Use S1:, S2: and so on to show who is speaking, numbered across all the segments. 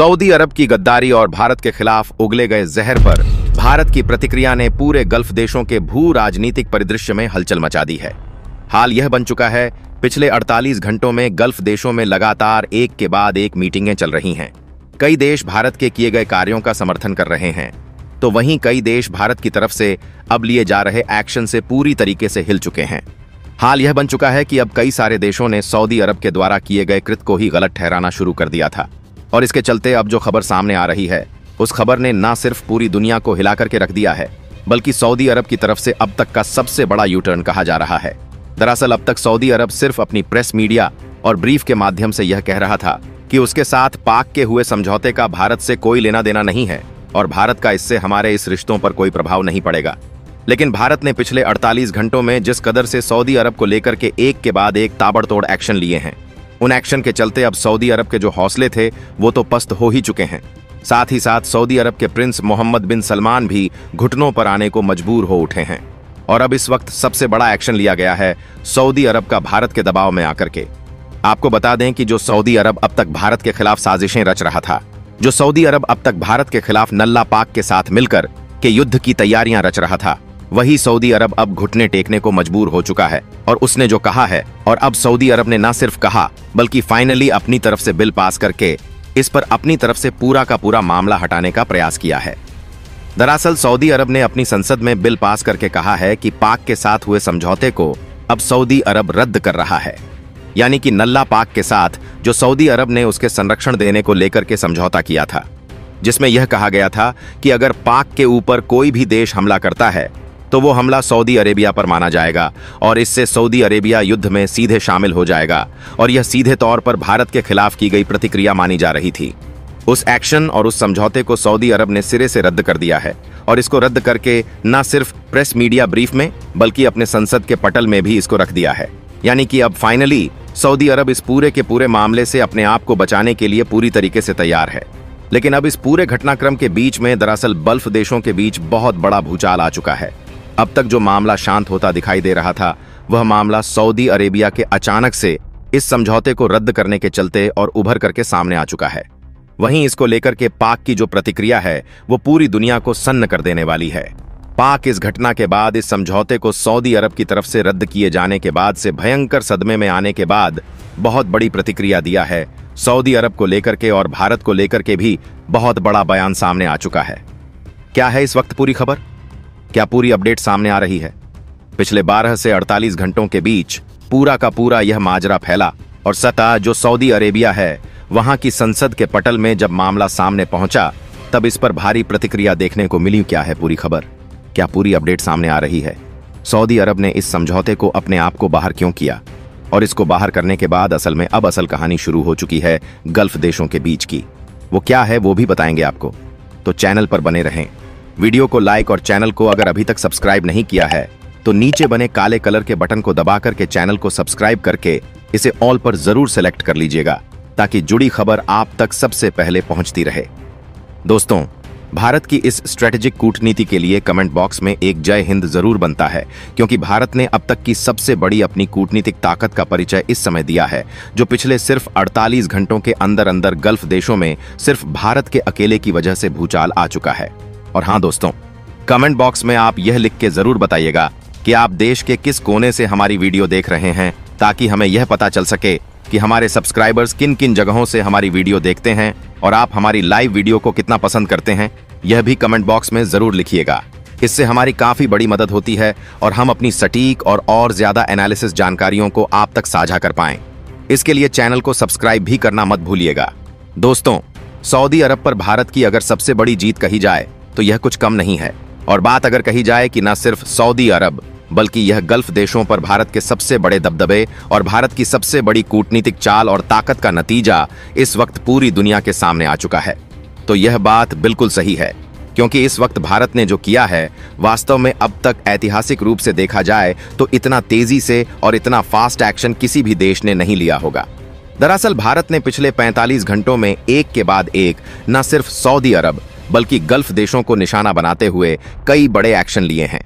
S1: Saudi अरब की गद्दारी और भारत के खिलाफ उगले गए जहर पर भारत की प्रतिक्रिया ने पूरे गल्फ देशों के भू राजनीतिक परिदृश्य में हलचल मचा दी है। हाल यह बन चुका है, पिछले 48 घंटों में गल्फ देशों में लगातार एक के बाद एक मीटिंगें चल रही हैं। कई देश भारत के किए गए कार्यों का समर्थन कर रहे हैं, तो वहीं कई देश भारत की तरफ से अब लिए जा रहे एक्शन से पूरी तरीके से हिल चुके हैं। हाल यह बन चुका है कि अब कई सारे देशों ने सऊदी अरब के द्वारा किए गए कृत्य को ही गलत ठहराना शुरू कर दिया था, और इसके चलते अब जो खबर सामने आ रही है उस खबर ने न सिर्फ पूरी दुनिया को हिला करके रख दिया है, बल्कि सऊदी अरब की तरफ से अब तक का सबसे बड़ा यू टर्न कहा जा रहा है। दरअसल अब तक सऊदी अरब सिर्फ अपनी प्रेस मीडिया और ब्रीफ के माध्यम से यह कह रहा था कि उसके साथ पाक के हुए समझौते का भारत से कोई लेना देना नहीं है और भारत का इससे हमारे इस रिश्तों पर कोई प्रभाव नहीं पड़ेगा। लेकिन भारत ने पिछले 48 घंटों में जिस कदर से सऊदी अरब को लेकर के एक के बाद एक ताबड़तोड़ एक्शन लिए हैं, उन एक्शन के चलते अब सऊदी अरब के जो हौसले थे वो तो पस्त हो ही चुके हैं। साथ ही साथ सऊदी अरब के प्रिंस मोहम्मद बिन सलमान भी घुटनों पर आने को मजबूर हो उठे हैं, और अब इस वक्त सबसे बड़ा एक्शन लिया गया है सऊदी अरब का भारत के दबाव में आकर के। आपको बता दें कि जो सऊदी अरब अब तक भारत के खिलाफ साजिशें रच रहा था, जो सऊदी अरब अब तक भारत के खिलाफ नल्ला पाक के साथ मिलकर के युद्ध की तैयारियां रच रहा था, वही सऊदी अरब अब घुटने टेकने को मजबूर हो चुका है और उसने जो कहा है, और अब सऊदी अरब ने न सिर्फ कहा बल्कि फाइनली अपनी तरफ से बिल पास करके इस पर अपनी तरफ से पूरा का पूरा मामला हटाने का प्रयास किया है। दरअसल सऊदी अरब ने अपनी संसद में बिल पास करके कहा है कि पाक के साथ हुए समझौते को अब सऊदी अरब रद्द कर रहा है, यानी कि नल्ला पाक के साथ जो सऊदी अरब ने उसके संरक्षण देने को लेकर के समझौता किया था, जिसमें यह कहा गया था कि अगर पाक के ऊपर कोई भी देश हमला करता है तो वो हमला सऊदी अरेबिया पर माना जाएगा और इससे सऊदी अरेबिया युद्ध में सीधे शामिल हो जाएगा, और यह सीधे तौर पर भारत के खिलाफ की गई प्रतिक्रिया मानी जा रही थी। उस एक्शन और उस समझौते को सऊदी अरब ने सिरे से रद्द कर दिया है, और इसको रद्द करके न सिर्फ प्रेस मीडिया ब्रीफ में बल्कि अपने संसद के पटल में भी इसको रख दिया है। यानी कि अब फाइनली सऊदी अरब इस पूरे के पूरे मामले से अपने आप को बचाने के लिए पूरी तरीके से तैयार है। लेकिन अब इस पूरे घटनाक्रम के बीच में दरअसल गल्फ देशों के बीच बहुत बड़ा भूचाल आ चुका है। अब तक जो मामला शांत होता दिखाई दे रहा था, वह मामला सऊदी अरेबिया के अचानक से इस समझौते को रद्द करने के चलते और उभर करके सामने आ चुका है। वहीं इसको लेकर के पाक की जो प्रतिक्रिया है वो पूरी दुनिया को सन्न कर देने वाली है। पाक इस घटना के बाद, इस समझौते को सऊदी अरब की तरफ से रद्द किए जाने के बाद से भयंकर सदमे में आने के बाद बहुत बड़ी प्रतिक्रिया दिया है। सऊदी अरब को लेकर के और भारत को लेकर के भी बहुत बड़ा बयान सामने आ चुका है। क्या है इस वक्त पूरी खबर? क्या पूरी अपडेट सामने आ रही है? पिछले 12 से 48 घंटों के बीच पूरा का पूरा यह माजरा फैला, और सतह जो सऊदी अरेबिया है वहां की संसद के पटल में जब मामला सामने पहुंचा तब इस पर भारी प्रतिक्रिया देखने को मिली। क्या है पूरी खबर? क्या पूरी अपडेट सामने आ रही है? सऊदी अरब ने इस समझौते को अपने आप को बाहर क्यों किया, और इसको बाहर करने के बाद असल में अब असल कहानी शुरू हो चुकी है गल्फ देशों के बीच की। वो क्या है वो भी बताएंगे आपको, तो चैनल पर बने रहें। वीडियो को लाइक और चैनल को अगर अभी तक सब्सक्राइब नहीं किया है तो नीचे बने काले कलर के बटन को दबा करके चैनल को सब्सक्राइब करके इसे ऑल पर जरूर सेलेक्ट कर लीजिएगा, ताकि जुड़ी खबर आप तक सबसे पहले पहुंचती रहे। दोस्तों, भारत की इस स्ट्रेटेजिक कूटनीति के लिए कमेंट बॉक्स में एक जय हिंद जरूर बनता है, क्योंकि भारत ने अब तक की सबसे बड़ी अपनी कूटनीतिक ताकत का परिचय इस समय दिया है, जो पिछले सिर्फ 48 घंटों के अंदर अंदर गल्फ देशों में सिर्फ भारत के अकेले की वजह से भूचाल आ चुका है। और हाँ दोस्तों, कमेंट बॉक्स में आप यह लिख के जरूर बताइएगा कि आप देश के किस कोने से हमारी वीडियो देख रहे हैं, ताकि हमें यह पता चल सके कि हमारे सब्सक्राइबर्स किन किन जगहों से हमारी वीडियो देखते हैं और आप हमारी लाइव वीडियो को कितना पसंद करते हैं। यह भी कमेंट बॉक्स में जरूर लिखिएगा। इससे हमारी काफी बड़ी मदद होती है और हम अपनी सटीक और ज्यादा एनालिसिस जानकारियों को आप तक साझा कर पाएं। इसके लिए चैनल को सब्सक्राइब भी करना मत भूलिएगा। दोस्तों, सऊदी अरब पर भारत की अगर सबसे बड़ी जीत कही जाए तो यह कुछ कम नहीं है, और बात अगर कही जाए कि न सिर्फ सऊदी अरब बल्कि यह गल्फ देशों पर भारत के सबसे बड़े दबदबे और भारत की सबसे बड़ी कूटनीतिक चाल और ताकत का नतीजा इस वक्त पूरी दुनिया के सामने आ चुका है, तो यह बात बिल्कुल सही है। क्योंकि इस वक्त भारत ने जो किया है वास्तव में अब तक ऐतिहासिक रूप से देखा जाए तो इतना तेजी से और इतना फास्ट एक्शन किसी भी देश ने नहीं लिया होगा। दरअसल भारत ने पिछले 45 घंटों में एक के बाद एक न सिर्फ सऊदी अरब बल्कि गल्फ देशों को निशाना बनाते हुए कई बड़े एक्शन लिए हैं,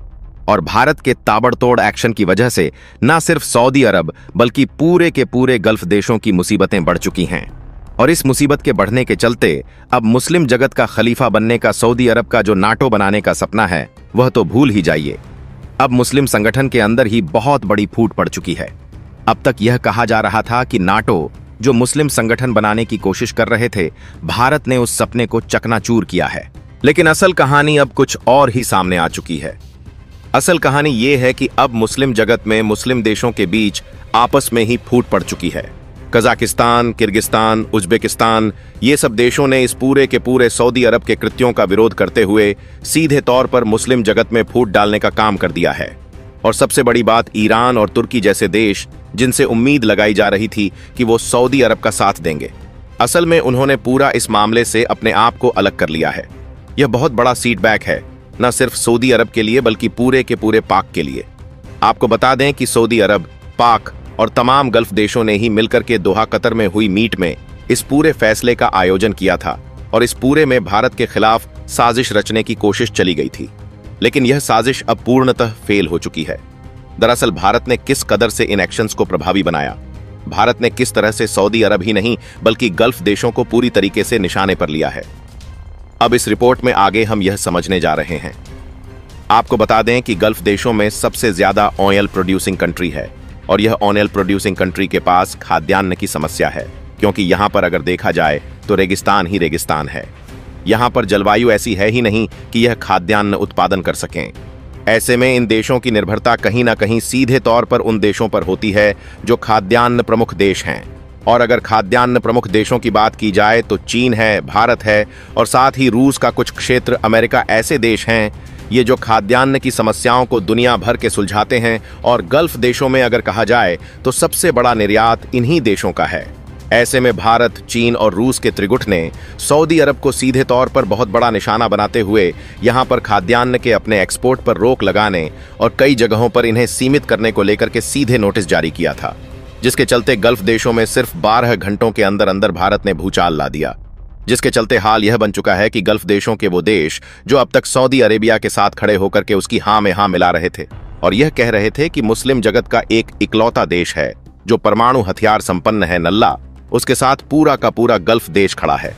S1: और भारत के ताबड़तोड़ एक्शन की वजह से न सिर्फ सऊदी अरब बल्कि पूरे के पूरे गल्फ देशों की मुसीबतें बढ़ चुकी हैं। और इस मुसीबत के बढ़ने के चलते अब मुस्लिम जगत का खलीफा बनने का सऊदी अरब का जो नाटो बनाने का सपना है वह तो भूल ही जाइए। अब मुस्लिम संगठन के अंदर ही बहुत बड़ी फूट पड़ चुकी है। अब तक यह कहा जा रहा था कि नाटो जो मुस्लिम संगठन बनाने की कोशिश कर रहे थे, भारत ने उस सपने को चकनाचूर किया है। लेकिन असल कहानी अब कुछ और ही सामने आ चुकी है। असल कहानी यह है कि अब मुस्लिम जगत में मुस्लिम देशों के बीच आपस में ही फूट पड़ चुकी है। कजाकिस्तान, किर्गिस्तान, उज्बेकिस्तान, ये सब देशों ने इस पूरे के पूरे सऊदी अरब के कृत्यों का विरोध करते हुए सीधे तौर पर मुस्लिम जगत में फूट डालने का काम कर दिया है। और सबसे बड़ी बात, ईरान और तुर्की जैसे देश जिनसे उम्मीद लगाई जा रही थी कि वो सऊदी अरब का साथ देंगे, असल में उन्होंने पूरा इस मामले से अपने आप को अलग कर लिया है। यह बहुत बड़ा सीटबैक है, न सिर्फ सऊदी अरब के लिए बल्कि पूरे के पूरे पाक के लिए। आपको बता दें कि सऊदी अरब, पाक और तमाम गल्फ देशों ने ही मिलकर के दोहा कतर में हुई मीट में इस पूरे फैसले का आयोजन किया था और इस पूरे में भारत के खिलाफ साजिश रचने की कोशिश चली गई थी। लेकिन यह साजिश अब पूर्णतः फेल हो चुकी है। दरअसल भारत ने किस कदर से इन एक्शंस को प्रभावी बनाया, भारत ने किस तरह से सऊदी अरब ही नहीं बल्कि गल्फ देशों को पूरी तरीके से निशाने पर लिया है, अब इस रिपोर्ट में आगे हम यह समझने जा रहे हैं। आपको बता दें कि गल्फ देशों में सबसे ज्यादा ऑयल प्रोड्यूसिंग कंट्री है और यह ऑयल प्रोड्यूसिंग कंट्री के पास खाद्यान्न की समस्या है, क्योंकि यहां पर अगर देखा जाए तो रेगिस्तान ही रेगिस्तान है। यहां पर जलवायु ऐसी है ही नहीं कि यह खाद्यान्न उत्पादन कर सकें। ऐसे में इन देशों की निर्भरता कहीं ना कहीं सीधे तौर पर उन देशों पर होती है जो खाद्यान्न प्रमुख देश हैं। और अगर खाद्यान्न प्रमुख देशों की बात की जाए तो चीन है, भारत है और साथ ही रूस का कुछ क्षेत्र, अमेरिका, ऐसे देश हैं ये जो खाद्यान्न की समस्याओं को दुनिया भर के सुलझाते हैं। और गल्फ देशों में अगर कहा जाए तो सबसे बड़ा निर्यात इन्हीं देशों का है। ऐसे में भारत, चीन और रूस के त्रिगुट ने सऊदी अरब को सीधे तौर पर बहुत बड़ा निशाना बनाते हुए यहां पर खाद्यान्न के अपने एक्सपोर्ट पर रोक लगाने और कई जगहों पर इन्हें सीमित करने को लेकर के सीधे नोटिस जारी किया था, जिसके चलते गल्फ देशों में सिर्फ 12 घंटों के अंदर अंदर भारत ने भूचाल ला दिया। जिसके चलते हाल यह बन चुका है कि गल्फ देशों के वो देश जो अब तक सऊदी अरेबिया के साथ खड़े होकर के उसकी हां में हां मिला रहे थे और यह कह रहे थे कि मुस्लिम जगत का एक इकलौता देश है जो परमाणु हथियार संपन्न है, नल्ला, उसके साथ पूरा का पूरा गल्फ देश खड़ा है।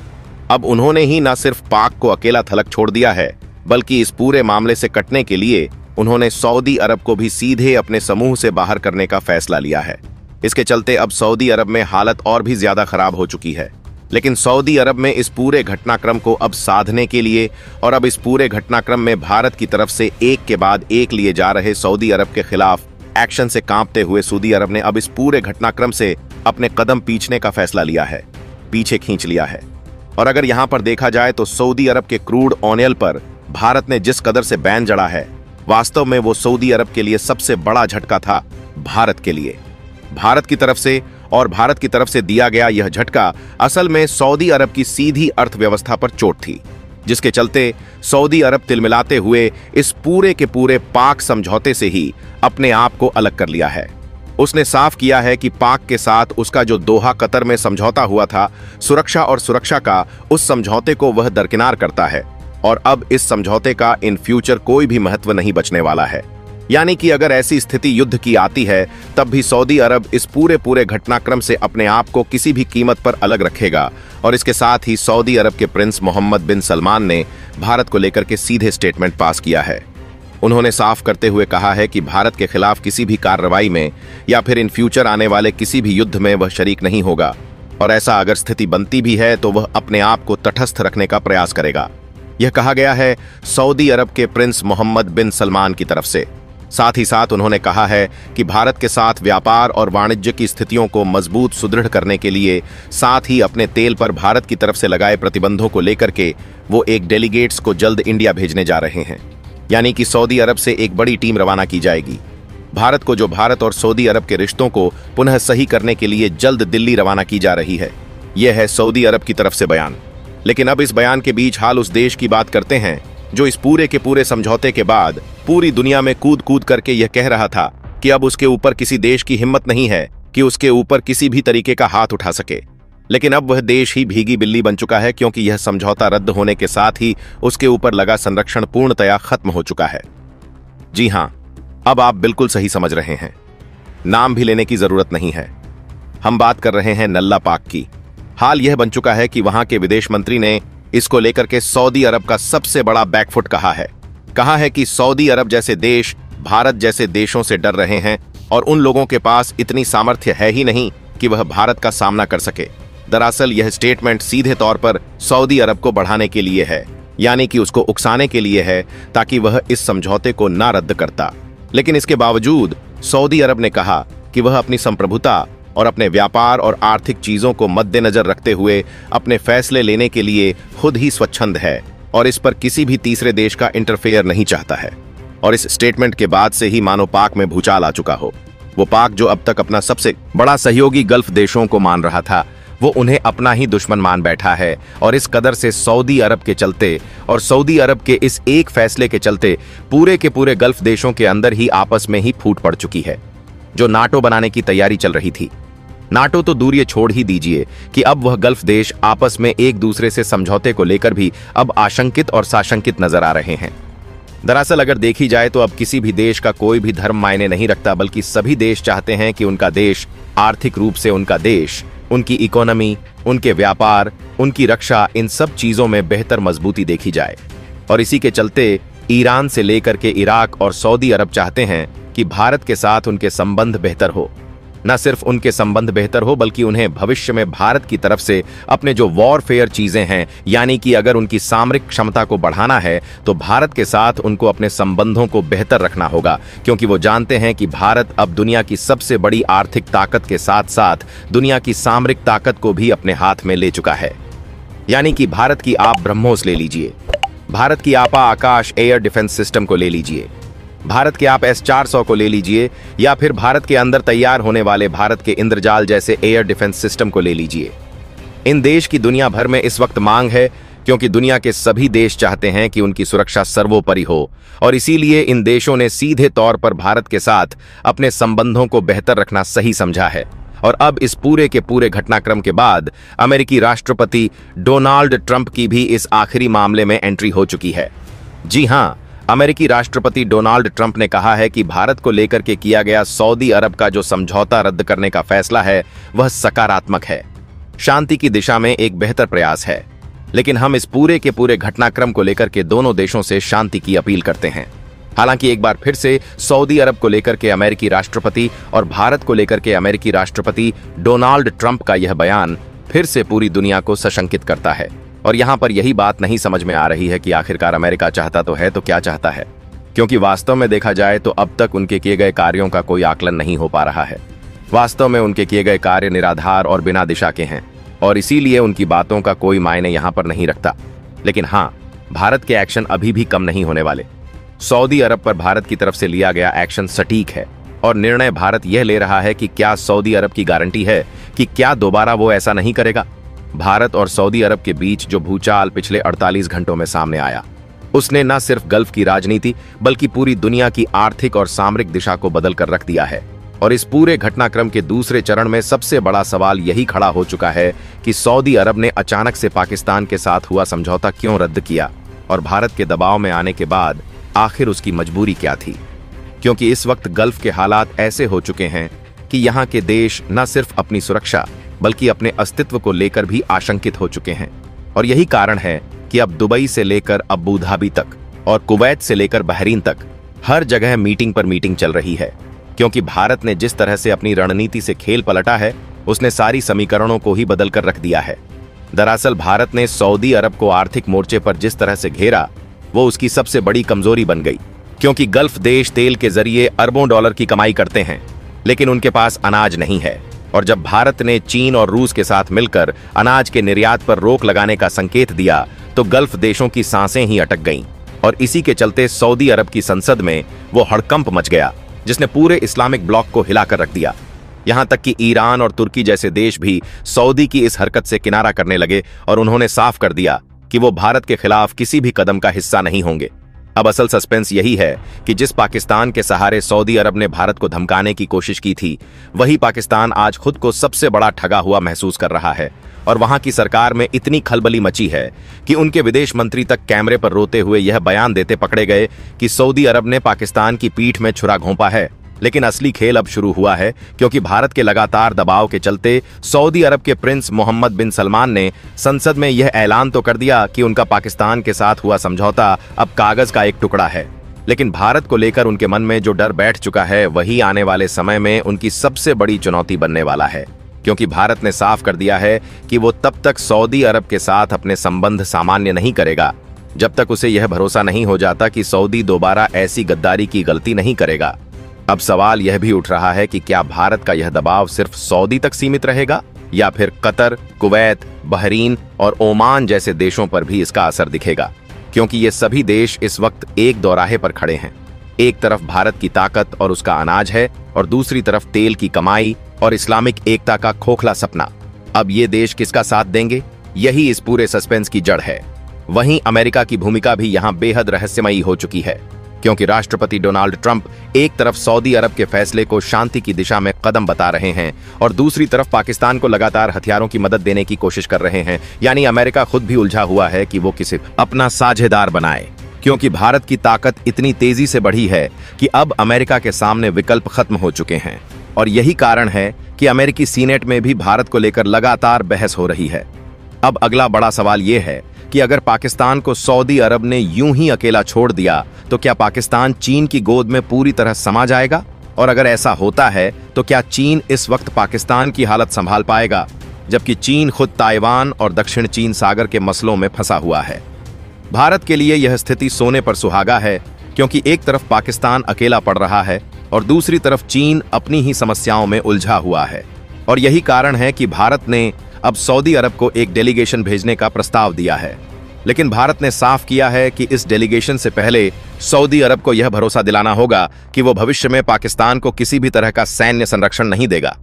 S1: अब उन्होंने ही न सिर्फ पाक को अकेला थलग छोड़ दिया है बल्कि इस पूरे मामले से कटने के लिए उन्होंने सऊदी अरब को भी सीधे अपने समूह से बाहर करने का फैसला लिया है। इसके चलते अब सऊदी अरब में हालत और भी ज्यादा खराब हो चुकी है। लेकिन सऊदी अरब में इस पूरे घटनाक्रम को अब साधने के लिए और अब इस पूरे घटनाक्रम में भारत की तरफ से एक के बाद एक लिए जा रहे सऊदी अरब के खिलाफ एक्शन से कांपते हुए सऊदी अरब ने अब इस पूरे घटनाक्रम से अपने कदम पीछने का फैसला लिया है, पीछे खींच लिया है। और अगर यहां पर देखा जाए तो सऊदी अरब के क्रूड ऑयल पर भारत ने जिस कदर से बैन जड़ा है, वास्तव में वो सऊदी अरब के लिए सबसे बड़ा झटका था भारत के लिए। भारत की तरफ से और भारत की तरफ से दिया गया यह झटका असल में सऊदी अरब की सीधी अर्थव्यवस्था पर चोट थी, जिसके चलते सऊदी अरब तिलमिलाते हुए इस पूरे के पूरे पाक समझौते से ही अपने आप को अलग कर लिया है। उसने साफ किया है कि पाक के साथ उसका जो दोहा कतर में समझौता हुआ था सुरक्षा का, उस समझौते को वह दरकिनार करता है और अब इस समझौते का इन फ्यूचर कोई भी महत्व नहीं बचने वाला है। यानी कि अगर ऐसी स्थिति युद्ध की आती है तब भी सऊदी अरब इस पूरे घटनाक्रम से अपने आप को किसी भी कीमत पर अलग रखेगा। और इसके साथ ही सऊदी अरब के प्रिंस मोहम्मद बिन सलमान ने भारत को लेकर के सीधे स्टेटमेंट पास किया है। उन्होंने साफ करते हुए कहा है कि भारत के खिलाफ किसी भी कार्रवाई में या फिर इन फ्यूचर आने वाले किसी भी युद्ध में वह शरीक नहीं होगा और ऐसा अगर स्थिति बनती भी है तो वह अपने आप को तटस्थ रखने का प्रयास करेगा। यह कहा गया है सऊदी अरब के प्रिंस मोहम्मद बिन सलमान की तरफ से। साथ ही साथ उन्होंने कहा है कि भारत के साथ व्यापार और वाणिज्य की स्थितियों को मजबूत सुदृढ़ करने के लिए, साथ ही अपने तेल पर भारत की तरफ से लगाए प्रतिबंधों को लेकर के वो एक डेलीगेट्स को जल्द इंडिया भेजने जा रहे हैं। यानी कि सऊदी अरब से एक बड़ी टीम रवाना की जाएगी। भारत को जो भारत और सऊदी अरब के रिश्तों को पुनः सही करने के लिए जल्द दिल्ली रवाना की जा रही है। यह है सऊदी अरब की तरफ से बयान। लेकिन अब इस बयान के बीच हाल उस देश की बात करते हैं जो इस पूरे के पूरे समझौते के बाद पूरी दुनिया में कूद कूद करके यह कह रहा था कि अब उसके ऊपर किसी देश की हिम्मत नहीं है कि उसके ऊपर किसी भी तरीके का हाथ उठा सके। लेकिन अब वह देश ही भीगी बिल्ली बन चुका है, क्योंकि यह समझौता रद्द होने के साथ ही उसके ऊपर लगा संरक्षण पूर्णतया खत्म हो चुका है। जी हां, अब आप बिल्कुल सही समझ रहे हैं, नाम भी लेने की जरूरत नहीं है। हम बात कर रहे हैं नल्ला पाक की। हाल यह बन चुका है कि वहां के विदेश मंत्री ने इसको लेकर के सऊदी अरब का सबसे बड़ा बैकफुट कहा है कि सऊदी अरब जैसे देश भारत जैसे देशों से डर रहे हैं और उन लोगों के पास इतनी सामर्थ्य है ही नहीं कि वह भारत का सामना कर सके। दरअसल यह स्टेटमेंट सीधे तौर पर सऊदी अरब को बढ़ाने के लिए है, यानी कि उसको उकसाने के लिए है ताकि वह इस समझौते को ना रद्द करता। लेकिन इसके बावजूद सऊदी अरब ने कहा कि वह अपनी संप्रभुता और अपने व्यापार और आर्थिक चीजों को मद्देनजर रखते हुए अपने फैसले लेने के लिए खुद ही स्वच्छंद है और इस पर किसी भी तीसरे देश का इंटरफेयर नहीं चाहता है। और इस स्टेटमेंट के बाद से ही मानो पाक में भूचाल आ चुका हो। वो पाक जो अब तक अपना सबसे बड़ा सहयोगी गल्फ देशों को मान रहा था, वो उन्हें अपना ही दुश्मन मान बैठा है। और इस कदर से सऊदी अरब के चलते और सऊदी अरब के इस एक फैसले के चलते पूरे के पूरे गल्फ देशों के अंदर ही आपस में ही फूट पड़ चुकी है। जो नाटो बनाने की तैयारी चल रही थी, नाटो तो दूर ये छोड़ ही दीजिए कि अब वह गल्फ देश आपस में एक दूसरे से समझौते को लेकर भी अब आशंकित और साशंकित नजर आ रहे हैं। दरअसल अगर देखी जाए तो अब किसी भी देश का कोई भी धर्म मायने नहीं रखता, बल्कि सभी देश चाहते हैं कि उनका देश आर्थिक रूप से, उनका देश, उनकी इकोनॉमी, उनके व्यापार, उनकी रक्षा, इन सब चीजों में बेहतर मजबूती देखी जाए। और इसी के चलते ईरान से लेकर के इराक और सऊदी अरब चाहते हैं कि भारत के साथ उनके संबंध बेहतर हो। न सिर्फ उनके संबंध बेहतर हो, बल्कि उन्हें भविष्य में भारत की तरफ से अपने जो वॉरफेयर चीजें हैं, यानी कि अगर उनकी सामरिक क्षमता को बढ़ाना है तो भारत के साथ उनको अपने संबंधों को बेहतर रखना होगा, क्योंकि वो जानते हैं कि भारत अब दुनिया की सबसे बड़ी आर्थिक ताकत के साथ साथ दुनिया की सामरिक ताकत को भी अपने हाथ में ले चुका है। यानी कि भारत की आप ब्रह्मोस ले लीजिए, भारत की आपा आकाश एयर डिफेंस सिस्टम को ले लीजिए, भारत के आप S-400 को ले लीजिए, या फिर भारत के अंदर तैयार होने वाले भारत के इंद्रजाल जैसे एयर डिफेंस सिस्टम को ले लीजिए। इन देश की दुनिया भर में इस वक्त मांग है, क्योंकि दुनिया के सभी देश चाहते हैं कि उनकी सुरक्षा सर्वोपरि हो। और इसीलिए इन देशों ने सीधे तौर पर भारत के साथ अपने संबंधों को बेहतर रखना सही समझा है। और अब इस पूरे के पूरे घटनाक्रम के बाद अमेरिकी राष्ट्रपति डोनाल्ड ट्रंप की भी इस आखिरी मामले में एंट्री हो चुकी है। जी हां, अमेरिकी राष्ट्रपति डोनाल्ड ट्रंप ने कहा है कि भारत को लेकर के किया गया सऊदी अरब का जो समझौता रद्द करने का फैसला है वह सकारात्मक है, शांति की दिशा में एक बेहतर प्रयास है। लेकिन हम इस पूरे के पूरे घटनाक्रम को लेकर के दोनों देशों से शांति की अपील करते हैं। हालांकि एक बार फिर से सऊदी अरब को लेकर के अमेरिकी राष्ट्रपति और भारत को लेकर के अमेरिकी राष्ट्रपति डोनाल्ड ट्रंप का यह बयान फिर से पूरी दुनिया को सशंकित करता है। और यहां पर यही बात नहीं समझ में आ रही है कि आखिरकार अमेरिका चाहता तो है तो क्या चाहता है, क्योंकि वास्तव में देखा जाए तो अब तक उनके किए गए कार्यों का कोई आकलन नहीं हो पा रहा है। वास्तव में उनके किए गए कार्य निराधार और बिना दिशा के हैं और इसीलिए उनकी बातों का कोई मायने यहां पर नहीं रखता। लेकिन हां, भारत के एक्शन अभी भी कम नहीं होने वाले। सऊदी अरब पर भारत की तरफ से लिया गया एक्शन सटीक है और निर्णय भारत यह ले रहा है कि क्या सऊदी अरब की गारंटी है कि क्या दोबारा वो ऐसा नहीं करेगा। भारत और सऊदी अरब के बीच जो भूचाल पिछले 48 घंटों में सामने आया, उसने न सिर्फ गल्फ की राजनीति बल्कि पूरी दुनिया की आर्थिक और सामरिक दिशा को बदल कर रख दिया है। और इस पूरे घटनाक्रम के दूसरे चरण में सबसे बड़ा सवाल यही खड़ा हो चुका है कि सऊदी अरब ने अचानक से पाकिस्तान के साथ हुआ समझौता क्यों रद्द किया और भारत के दबाव में आने के बाद आखिर उसकी मजबूरी क्या थी। क्योंकि इस वक्त गल्फ के हालात ऐसे हो चुके हैं कि यहाँ के देश न सिर्फ अपनी सुरक्षा बल्कि अपने अस्तित्व को लेकर भी आशंकित हो चुके हैं। और यही कारण है कि अब दुबई से लेकर अबू धाबी तक और कुवैत से लेकर बहरीन तक हर जगह मीटिंग पर मीटिंग चल रही है। क्योंकि भारत ने जिस तरह से अपनी रणनीति से खेल पलटा है, उसने सारी समीकरणों को ही बदल कर रख दिया है। दरअसल भारत ने सऊदी अरब को आर्थिक मोर्चे पर जिस तरह से घेरा, वो उसकी सबसे बड़ी कमजोरी बन गई। क्योंकि गल्फ देश तेल के जरिए अरबों डॉलर की कमाई करते हैं, लेकिन उनके पास अनाज नहीं है। और जब भारत ने चीन और रूस के साथ मिलकर अनाज के निर्यात पर रोक लगाने का संकेत दिया, तो गल्फ देशों की सांसें ही अटक गईं। और इसी के चलते सऊदी अरब की संसद में वो हड़कंप मच गया, जिसने पूरे इस्लामिक ब्लॉक को हिलाकर रख दिया। यहां तक कि ईरान और तुर्की जैसे देश भी सऊदी की इस हरकत से किनारा करने लगे और उन्होंने साफ कर दिया कि वो भारत के खिलाफ किसी भी कदम का हिस्सा नहीं होंगे। अब असल सस्पेंस यही है कि जिस पाकिस्तान के सहारे सऊदी अरब ने भारत को धमकाने की कोशिश की थी, वही पाकिस्तान आज खुद को सबसे बड़ा ठगा हुआ महसूस कर रहा है। और वहां की सरकार में इतनी खलबली मची है कि उनके विदेश मंत्री तक कैमरे पर रोते हुए यह बयान देते पकड़े गए कि सऊदी अरब ने पाकिस्तान की पीठ में छुरा घोंपा है लेकिन असली खेल अब शुरू हुआ है, क्योंकि भारत के लगातार दबाव के चलते सऊदी अरब के प्रिंस मोहम्मद बिन सलमान ने संसद में यह ऐलान तो कर दिया कि उनका पाकिस्तान के साथ हुआ समझौता अब कागज का एक टुकड़ा है। लेकिन भारत को लेकर उनके मन में जो डर बैठ चुका है, वही आने वाले समय में उनकी सबसे बड़ी चुनौती बनने वाला है, क्योंकि भारत ने साफ कर दिया है कि वो तब तक सऊदी अरब के साथ अपने संबंध सामान्य नहीं करेगा जब तक उसे यह भरोसा नहीं हो जाता कि सऊदी दोबारा ऐसी गद्दारी की गलती नहीं करेगा। अब सवाल यह भी उठ रहा है कि क्या भारत का यह दबाव सिर्फ सऊदी तक सीमित रहेगा या फिर कतर, कुवैत, बहरीन और ओमान जैसे देशों पर भी इसका असर दिखेगा, क्योंकि ये सभी देश इस वक्त एक दोराहे पर खड़े हैं। एक तरफ भारत की ताकत और उसका अनाज है और दूसरी तरफ तेल की कमाई और इस्लामिक एकता का खोखला सपना। अब ये देश किसका साथ देंगे, यही इस पूरे सस्पेंस की जड़ है। वहीं अमेरिका की भूमिका भी यहां बेहद रहस्यमयी हो चुकी है, क्योंकि राष्ट्रपति डोनाल्ड ट्रंप एक तरफ सऊदी अरब के फैसले को शांति की दिशा में कदम बता रहे हैं और दूसरी तरफ पाकिस्तान को लगातार हथियारों की मदद देने की कोशिश कर रहे हैं। यानी अमेरिका खुद भी उलझा हुआ है कि वो किसे अपना साझेदार बनाए, क्योंकि भारत की ताकत इतनी तेजी से बढ़ी है कि अब अमेरिका के सामने विकल्प खत्म हो चुके हैं। और यही कारण है कि अमेरिकी सीनेट में भी भारत को लेकर लगातार बहस हो रही है। अब अगला बड़ा सवाल यह है कि अगर पाकिस्तान को सऊदी अरब ने यूं ही अकेला छोड़ दिया तो क्या पाकिस्तान चीन की गोद में पूरी तरह समा जाएगा? और अगर ऐसा होता है तो क्या चीन इस वक्त पाकिस्तान की हालत संभाल पाएगा, जबकि चीन खुद ताइवान और दक्षिण चीन सागर के मसलों में फंसा हुआ है? भारत के लिए यह स्थिति सोने पर सुहागा है, क्योंकि एक तरफ पाकिस्तान अकेला पड़ रहा है और दूसरी तरफ चीन अपनी ही समस्याओं में उलझा हुआ है। और यही कारण है कि भारत ने अब सऊदी अरब को एक डेलीगेशन भेजने का प्रस्ताव दिया है। लेकिन भारत ने साफ किया है कि इस डेलीगेशन से पहले सऊदी अरब को यह भरोसा दिलाना होगा कि वो भविष्य में पाकिस्तान को किसी भी तरह का सैन्य संरक्षण नहीं देगा।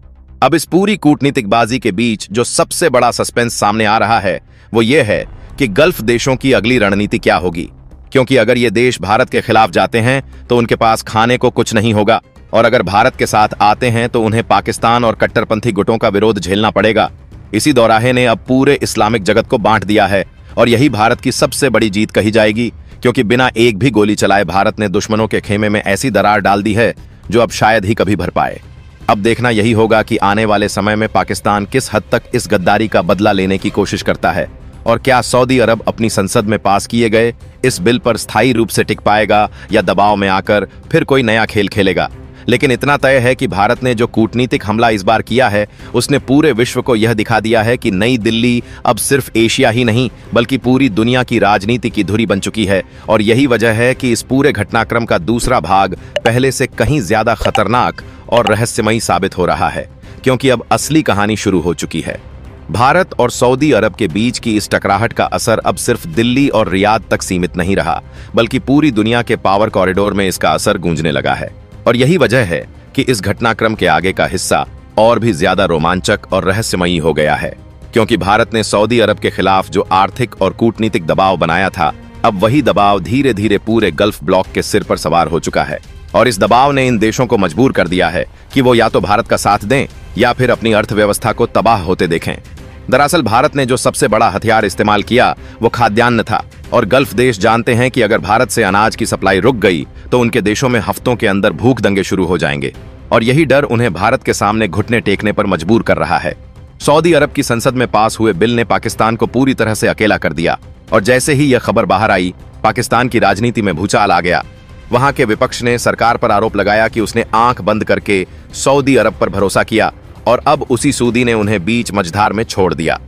S1: अब इस पूरी कूटनीतिक बाजी के बीच जो सबसे बड़ा सस्पेंस सामने आ रहा है वो ये है कि गल्फ देशों की अगली रणनीति क्या होगी, क्योंकि अगर ये देश भारत के खिलाफ जाते हैं तो उनके पास खाने को कुछ नहीं होगा, और अगर भारत के साथ आते हैं तो उन्हें पाकिस्तान और कट्टरपंथी गुटों का विरोध झेलना पड़ेगा। इसी दोराहे ने अब पूरे इस्लामिक जगत को बांट दिया है और यही भारत की सबसे बड़ी जीत कही जाएगी, क्योंकि बिना एक भी गोली चलाए भारत ने दुश्मनों के खेमे में ऐसी दरार डाल दी है जो अब शायद ही कभी भर पाए। अब देखना यही होगा कि आने वाले समय में पाकिस्तान किस हद तक इस गद्दारी का बदला लेने की कोशिश करता है, और क्या सऊदी अरब अपनी संसद में पास किए गए इस बिल पर स्थायी रूप से टिक पाएगा या दबाव में आकर फिर कोई नया खेल खेलेगा। लेकिन इतना तय है कि भारत ने जो कूटनीतिक हमला इस बार किया है उसने पूरे विश्व को यह दिखा दिया है कि नई दिल्ली अब सिर्फ एशिया ही नहीं बल्कि पूरी दुनिया की राजनीति की धुरी बन चुकी है। और यही वजह है कि इस पूरे घटनाक्रम का दूसरा भाग पहले से कहीं ज्यादा खतरनाक और रहस्यमयी साबित हो रहा है, क्योंकि अब असली कहानी शुरू हो चुकी है। भारत और सऊदी अरब के बीच की इस टकराहट का असर अब सिर्फ दिल्ली और रियाद तक सीमित नहीं रहा, बल्कि पूरी दुनिया के पावर कॉरिडोर में इसका असर गूंजने लगा है। और यही वजह है कि इस घटनाक्रम के आगे का हिस्सा और भी ज्यादा रोमांचक और रहस्यमयी हो गया है, क्योंकि भारत ने सऊदी अरब के खिलाफ जो आर्थिक और कूटनीतिक दबाव बनाया था, अब वही दबाव धीरे धीरे पूरे गल्फ ब्लॉक के सिर पर सवार हो चुका है। और इस दबाव ने इन देशों को मजबूर कर दिया है कि वो या तो भारत का साथ दें या फिर अपनी अर्थव्यवस्था को तबाह होते देखें। दरअसल भारत ने जो सबसे बड़ा हथियार इस्तेमाल किया वो खाद्यान्न था, और गल्फ देश जानते हैं कि अगर भारत से अनाज की सप्लाई रुक गई तो उनके देशों में हफ्तों के अंदर भूख दंगे शुरू हो जाएंगे। और यही डर उन्हें भारत के सामने घुटने टेकने पर मजबूर कर रहा है। सऊदी अरब की संसद में पास हुए बिल ने पाकिस्तान को पूरी तरह से अकेला कर दिया, और जैसे ही यह खबर बाहर आई, पाकिस्तान की राजनीति में भूचाल आ गया। वहां के विपक्ष ने सरकार पर आरोप लगाया कि उसने आंख बंद करके सऊदी अरब पर भरोसा किया, और अब उसी सूदी ने उन्हें बीच मझधार में छोड़ दिया।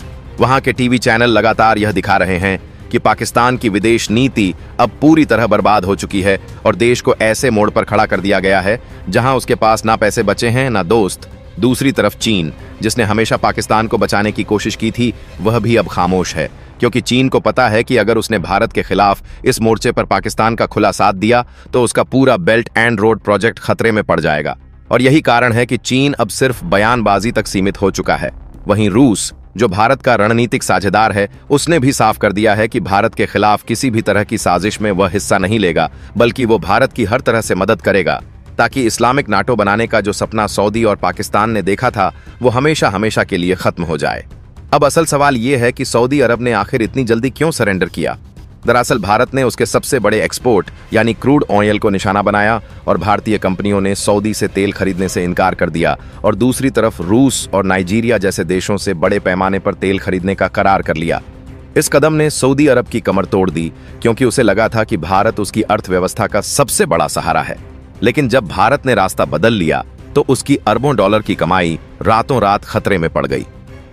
S1: वहां के टीवी चैनल लगातार यह दिखा रहे हैं कि पाकिस्तान की विदेश नीति अब पूरी तरह बर्बाद हो चुकी है और देश को ऐसे मोड़ पर खड़ा कर दिया गया है जहां उसके पास ना पैसे बचे हैं ना दोस्त। दूसरी तरफ चीन, जिसने हमेशा पाकिस्तान को बचाने की कोशिश की थी, वह भी अब खामोश है, क्योंकि चीन को पता है कि अगर उसने भारत के खिलाफ इस मोर्चे पर पाकिस्तान का खुला साथ दिया तो उसका पूरा बेल्ट एंड रोड प्रोजेक्ट खतरे में पड़ जाएगा। और यही कारण है कि चीन अब सिर्फ बयानबाजी तक सीमित हो चुका है। वहीं रूस, जो भारत का रणनीतिक साझेदार है, उसने भी साफ कर दिया है कि भारत के खिलाफ किसी भी तरह की साजिश में वह हिस्सा नहीं लेगा, बल्कि वो भारत की हर तरह से मदद करेगा ताकि इस्लामिक नाटो बनाने का जो सपना सऊदी और पाकिस्तान ने देखा था वो हमेशा हमेशा के लिए खत्म हो जाए। अब असल सवाल ये है कि सऊदी अरब ने आखिर इतनी जल्दी क्यों सरेंडर किया। दरअसल भारत ने उसके सबसे बड़े एक्सपोर्ट यानी क्रूड ऑयल को निशाना बनाया और भारतीय कंपनियों ने सऊदी से तेल खरीदने से इनकार कर दिया और दूसरी तरफ रूस और नाइजीरिया जैसे देशों से बड़े पैमाने पर तेल खरीदने का करार कर लिया। इस कदम ने सऊदी अरब की कमर तोड़ दी क्योंकि उसे लगा था कि भारत उसकी अर्थव्यवस्था का सबसे बड़ा सहारा है। लेकिन जब भारत ने रास्ता बदल लिया तो उसकी अरबों डॉलर की कमाई रातों रात खतरे में पड़ गई।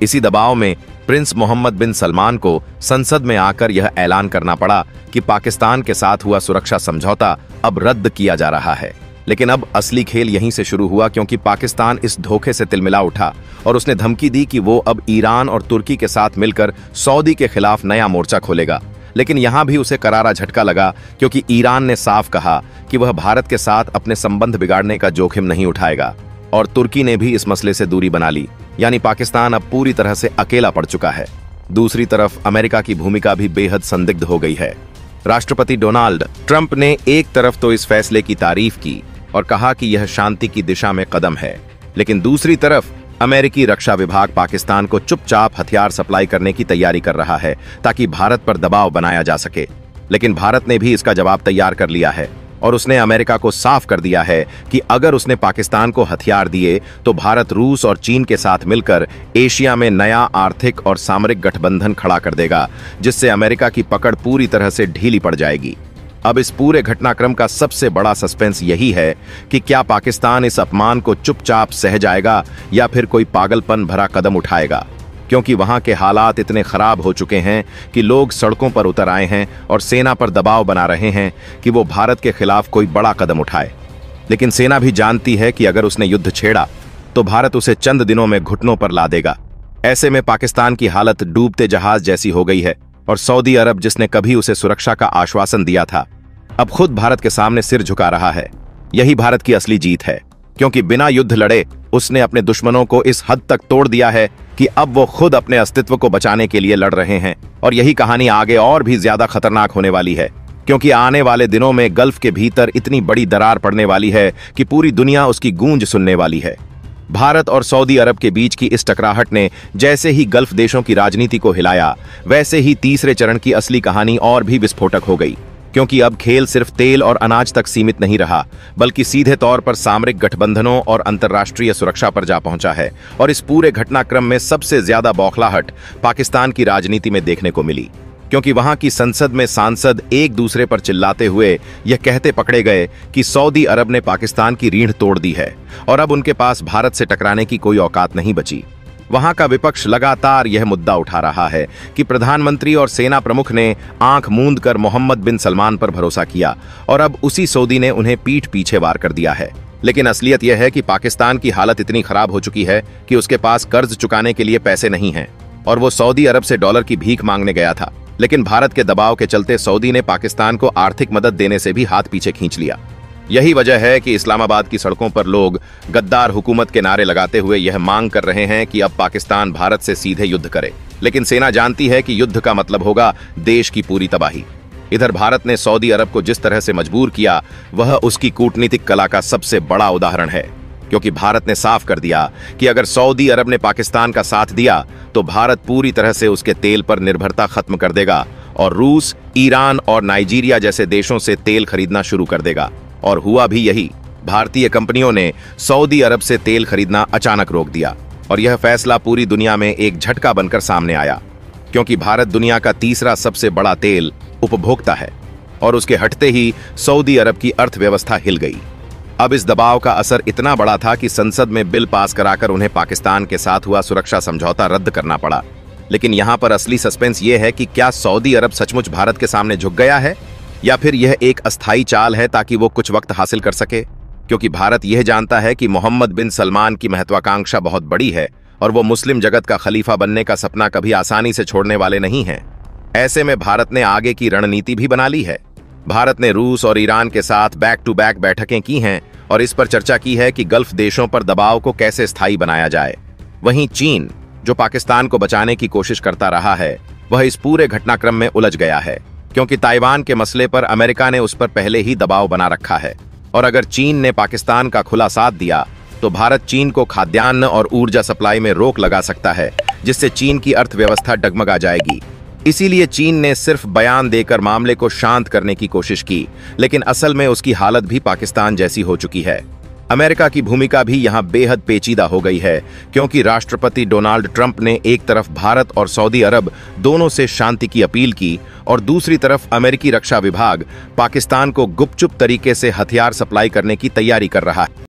S1: इसी दबाव में प्रिंस मोहम्मद बिन सलमान को संसद में आकर यह ऐलान करना पड़ा कि पाकिस्तान के साथ हुआ सुरक्षा समझौता अब रद्द किया जा रहा है। लेकिन अब असली खेल यहीं से शुरू हुआ क्योंकि पाकिस्तान इस धोखे से तिलमिला उठा और उसने धमकी दी कि वो अब ईरान और तुर्की के साथ मिलकर सऊदी के खिलाफ नया मोर्चा खोलेगा। लेकिन यहां भी उसे करारा झटका लगा क्योंकि ईरान ने साफ कहा कि वह भारत के साथ अपने संबंध बिगाड़ने का जोखिम नहीं उठाएगा और तुर्की ने भी इस मसले से दूरी बना ली। यानी पाकिस्तान अब पूरी तरह से अकेला पड़ चुका है। दूसरी तरफ अमेरिका की भूमिका भी बेहद संदिग्ध हो गई है। राष्ट्रपति डोनाल्ड ट्रंप ने एक तरफ तो इस फैसले की तारीफ की और कहा कि यह शांति की दिशा में कदम है, लेकिन दूसरी तरफ अमेरिकी रक्षा विभाग पाकिस्तान को चुपचाप हथियार सप्लाई करने की तैयारी कर रहा है ताकि भारत पर दबाव बनाया जा सके। लेकिन भारत ने भी इसका जवाब तैयार कर लिया है और उसने अमेरिका को साफ कर दिया है कि अगर उसने पाकिस्तान को हथियार दिए तो भारत रूस और चीन के साथ मिलकर एशिया में नया आर्थिक और सामरिक गठबंधन खड़ा कर देगा, जिससे अमेरिका की पकड़ पूरी तरह से ढीली पड़ जाएगी। अब इस पूरे घटनाक्रम का सबसे बड़ा सस्पेंस यही है कि क्या पाकिस्तान इस अपमान को चुपचाप सह जाएगा या फिर कोई पागलपन भरा कदम उठाएगा, क्योंकि वहां के हालात इतने खराब हो चुके हैं कि लोग सड़कों पर उतर आए हैं और सेना पर दबाव बना रहे हैं कि वो भारत के खिलाफ कोई बड़ा कदम उठाए। लेकिन सेना भी जानती है कि अगर उसने युद्ध छेड़ा तो भारत उसे चंद दिनों में घुटनों पर ला देगा। ऐसे में पाकिस्तान की हालत डूबते जहाज जैसी हो गई है और सऊदी अरब, जिसने कभी उसे सुरक्षा का आश्वासन दिया था, अब खुद भारत के सामने सिर झुका रहा है। यही भारत की असली जीत है, क्योंकि बिना युद्ध लड़े उसने अपने दुश्मनों को इस हद तक तोड़ दिया है कि अब वो खुद अपने अस्तित्व को बचाने के लिए लड़ रहे हैं। और यही कहानी आगे और भी ज्यादा खतरनाक होने वाली है, क्योंकि आने वाले दिनों में गल्फ के भीतर इतनी बड़ी दरार पड़ने वाली है कि पूरी दुनिया उसकी गूंज सुनने वाली है। भारत और सऊदी अरब के बीच की इस टकराहट ने जैसे ही गल्फ देशों की राजनीति को हिलाया, वैसे ही तीसरे चरण की असली कहानी और भी विस्फोटक हो गई, क्योंकि अब खेल सिर्फ तेल और अनाज तक सीमित नहीं रहा, बल्कि सीधे तौर पर सामरिक गठबंधनों और अंतर्राष्ट्रीय सुरक्षा पर जा पहुंचा है। और इस पूरे घटनाक्रम में सबसे ज्यादा बौखलाहट पाकिस्तान की राजनीति में देखने को मिली, क्योंकि वहां की संसद में सांसद एक दूसरे पर चिल्लाते हुए यह कहते पकड़े गए कि सऊदी अरब ने पाकिस्तान की रीढ़ तोड़ दी है और अब उनके पास भारत से टकराने की कोई औकात नहीं बची। वहां का विपक्ष लगातार यह मुद्दा उठा रहा है कि प्रधानमंत्री और सेना प्रमुख ने आंख मूंद कर मोहम्मद बिन सलमान पर भरोसा किया और अब उसी सऊदी ने उन्हें पीठ पीछे वार कर दिया है। लेकिन असलियत यह है कि पाकिस्तान की हालत इतनी खराब हो चुकी है कि उसके पास कर्ज चुकाने के लिए पैसे नहीं हैं और वो सऊदी अरब से डॉलर की भीख मांगने गया था। लेकिन भारत के दबाव के चलते सऊदी ने पाकिस्तान को आर्थिक मदद देने से भी हाथ पीछे खींच लिया। यही वजह है कि इस्लामाबाद की सड़कों पर लोग गद्दार हुकूमत के नारे लगाते हुए यह मांग कर रहे हैं कि अब पाकिस्तान भारत से सीधे युद्ध करे। लेकिन सेना जानती है कि युद्ध का मतलब होगा देश की पूरी तबाही। इधर भारत ने सऊदी अरब को जिस तरह से मजबूर किया, वह उसकी कूटनीतिक कला का सबसे बड़ा उदाहरण है, क्योंकि भारत ने साफ कर दिया कि अगर सऊदी अरब ने पाकिस्तान का साथ दिया तो भारत पूरी तरह से उसके तेल पर निर्भरता खत्म कर देगा और रूस, ईरान और नाइजीरिया जैसे देशों से तेल खरीदना शुरू कर देगा। और हुआ भी यही। भारतीय कंपनियों ने सऊदी अरब से तेल खरीदना अचानक रोक दिया और यह फैसला पूरी दुनिया में एक झटका बनकर सामने आया, क्योंकि भारत दुनिया का तीसरा सबसे बड़ा तेल उपभोक्ता है और उसके हटते ही सऊदी अरब की अर्थव्यवस्था हिल गई। अब इस दबाव का असर इतना बड़ा था कि संसद में बिल पास कराकर उन्हें पाकिस्तान के साथ हुआ सुरक्षा समझौता रद्द करना पड़ा। लेकिन यहां पर असली सस्पेंस यह है कि क्या सऊदी अरब सचमुच भारत के सामने झुक गया है या फिर यह एक अस्थायी चाल है ताकि वो कुछ वक्त हासिल कर सके, क्योंकि भारत यह जानता है कि मोहम्मद बिन सलमान की महत्वाकांक्षा बहुत बड़ी है और वो मुस्लिम जगत का खलीफा बनने का सपना कभी आसानी से छोड़ने वाले नहीं हैं। ऐसे में भारत ने आगे की रणनीति भी बना ली है। भारत ने रूस और ईरान के साथ बैक टू बैक बैठकें की हैं और इस पर चर्चा की है कि गल्फ देशों पर दबाव को कैसे स्थायी बनाया जाए। वहीं चीन, जो पाकिस्तान को बचाने की कोशिश करता रहा है, वह इस पूरे घटनाक्रम में उलझ गया है, क्योंकि ताइवान के मसले पर अमेरिका ने उस पर पहले ही दबाव बना रखा है और अगर चीन ने पाकिस्तान का खुला साथ दिया तो भारत चीन को खाद्यान्न और ऊर्जा सप्लाई में रोक लगा सकता है, जिससे चीन की अर्थव्यवस्था डगमगा जाएगी। इसीलिए चीन ने सिर्फ बयान देकर मामले को शांत करने की कोशिश की, लेकिन असल में उसकी हालत भी पाकिस्तान जैसी हो चुकी है। अमेरिका की भूमिका भी यहां बेहद पेचीदा हो गई है, क्योंकि राष्ट्रपति डोनाल्ड ट्रंप ने एक तरफ भारत और सऊदी अरब दोनों से शांति की अपील की और दूसरी तरफ अमेरिकी रक्षा विभाग पाकिस्तान को गुपचुप तरीके से हथियार सप्लाई करने की तैयारी कर रहा है।